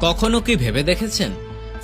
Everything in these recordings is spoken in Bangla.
কখনো কি ভেবে দেখেছেন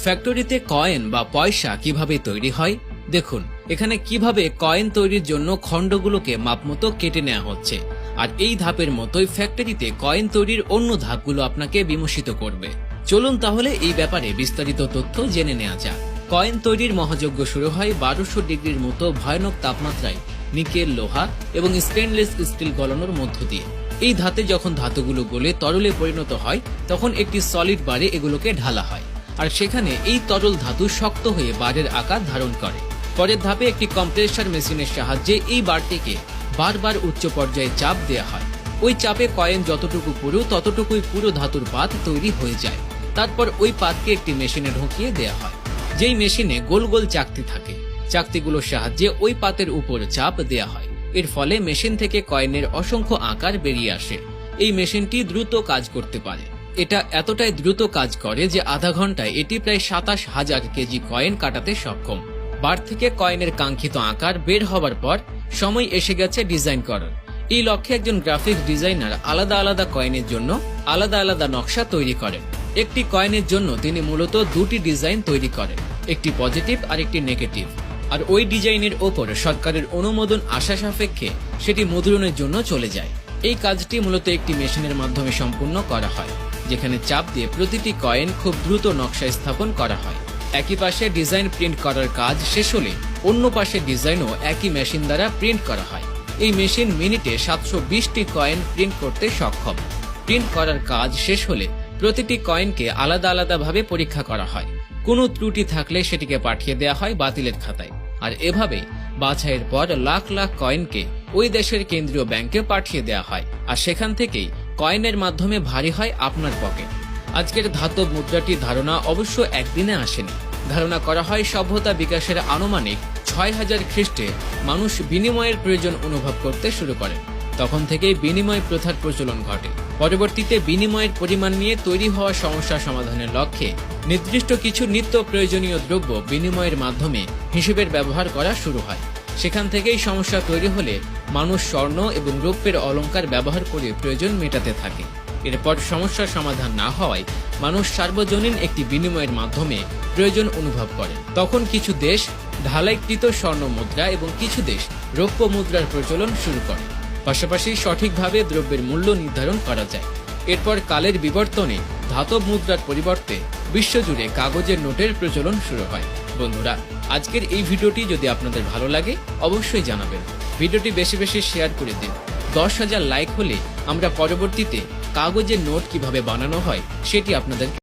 ফ্যাক্টরিতে কয়েন বা পয়সা কিভাবে তৈরি হয়? দেখুন এখানে কিভাবে কয়েন তৈরির জন্য খণ্ডগুলোকে মাপমতো কেটে নেওয়া হচ্ছে, আর এই ধাপের মতোই ফ্যাক্টরিতে কয়েন তৈরির অন্য ধাপগুলো আপনাকে বিমোহিত করবে। চলুন তাহলে এই ব্যাপারে বিস্তারিত তথ্য জেনে নেওয়া যাক। কয়েন তৈরির মহাযজ্ঞ শুরু হয় 1200 ডিগ্রির মতো ভয়ানক তাপমাত্রায় নিকেল, লোহা এবং স্টেনলেস স্টিল গলানোর মধ্য দিয়ে। এই ধাতে যখন ধাতুগুলো গলে তরলে পরিণত হয় তখন একটি সলিড বারে এগুলোকে ঢালা হয়, আর সেখানে এই তরল ধাতু শক্ত হয়ে বারের আকার ধারণ করে। পরের ধাপে একটি কম্প্রেসার মেশিনের সাহায্যে এই বারটিকে বারবার উচ্চ পর্যায়ে চাপ দেওয়া হয়। ওই চাপে কয়েন যতটুকু পুরো ততটুকুই পুরো ধাতুর পাত তৈরি হয়ে যায়। তারপর ওই পাতকে একটি মেশিনে ঢুকিয়ে দেওয়া হয়, যেই মেশিনে গোল গোল চাকতি থাকে। চাকতিগুলোর সাহায্যে ওই পাতের উপর চাপ দেওয়া হয়। এর ফলে মেশিন থেকে কয়েনের অসংখ্য আকার বেরিয়ে আসে। এই মেশিনটি দ্রুত কাজ করতে পারে। এটা এতটাই দ্রুত কাজ করে যে আধা ঘন্টায় এটি প্রায় 27,000 কেজি কয়েন কাটাতে সক্ষম। বার থেকে কয়েনের কাঙ্ক্ষিত আকার বের হবার পর সময় এসে গেছে ডিজাইন করার। এই লক্ষ্যে একজন গ্রাফিক ডিজাইনার আলাদা আলাদা কয়েনের জন্য আলাদা আলাদা নকশা তৈরি করেন। একটি কয়েনের জন্য তিনি মূলত দুটি ডিজাইন তৈরি করেন, একটি পজিটিভ আর একটি নেগেটিভ। আর ওই ডিজাইনের ওপর সরকারের অনুমোদন আসা সাপেক্ষে সেটি মুদ্রণের জন্য চলে যায়। এই কাজটি মূলত একটি মেশিনের মাধ্যমে সম্পূর্ণ করা হয়, যেখানে চাপ দিয়ে প্রতিটি কয়েন খুব দ্রুত নকশা স্থাপন করা হয়। একই পাশে ডিজাইন প্রিন্ট করার কাজ শেষ হলে অন্য পাশে ডিজাইনও একই মেশিন দ্বারা প্রিন্ট করা হয়। এই মেশিন মিনিটে 720টি কয়েন প্রিন্ট করতে সক্ষম। প্রিন্ট করার কাজ শেষ হলে প্রতিটি কয়েনকে আলাদা আলাদাভাবে পরীক্ষা করা হয়। কোনো ত্রুটি থাকলে সেটিকে পাঠিয়ে দেওয়া হয় বাতিলের খাতায়। আর এভাবে বাছাইয়ের পর লাখ লাখ কয়েনকে ওই দেশের কেন্দ্রীয় ব্যাংকে পাঠিয়ে দেওয়া হয়, আর সেখান থেকেই কয়েনের মাধ্যমে ভারী হয় আপনার পকেট। আজকের ধাতব মুদ্রাটির ধারণা অবশ্য একদিনে আসেনি। ধারণা করা হয় সভ্যতা বিকাশের আনুমানিক 6000 খ্রিস্টে মানুষ বিনিময়ের প্রয়োজন অনুভব করতে শুরু করে। তখন থেকেই বিনিময় প্রথার প্রচলন ঘটে। পরবর্তীতে বিনিময়ের পরিমাণ নিয়ে তৈরি হওয়া সমস্যা সমাধানের লক্ষ্যে নির্দিষ্ট কিছু নিত্য প্রয়োজনীয় দ্রব্য বিনিময়ের মাধ্যমে হিসেবের ব্যবহার করা শুরু হয়। সেখান থেকেই সমস্যা তৈরি হলে মানুষ স্বর্ণ এবং রৌপ্যের অলংকার ব্যবহার করে প্রয়োজন মেটাতে থাকে। এরপর সমস্যার সমাধান না হওয়ায় মানুষ সার্বজনীন একটি বিনিময়ের মাধ্যমে প্রয়োজন অনুভব করে। তখন কিছু দেশ ঢালাইকৃত স্বর্ণ মুদ্রা এবং কিছু দেশ রৌপ্য মুদ্রার প্রচলন শুরু করে। পাশাপাশি সঠিকভাবে দ্রব্যের মূল্য নির্ধারণ করা যায়। এরপর কালের বিবর্তনে ধাতব মুদ্রার পরিবর্তে বিশ্বজুড়ে কাগজের নোটের প্রচলন শুরু হয়। বন্ধুরা, আজকের এই ভিডিওটি যদি আপনাদের ভালো লাগে অবশ্যই জানাবেন। ভিডিওটি বেশি বেশি শেয়ার করে দিন। 10,000 লাইক হলে আমরা পরবর্তীতে কাগজের নোট কিভাবে বানানো হয় সেটি আপনাদের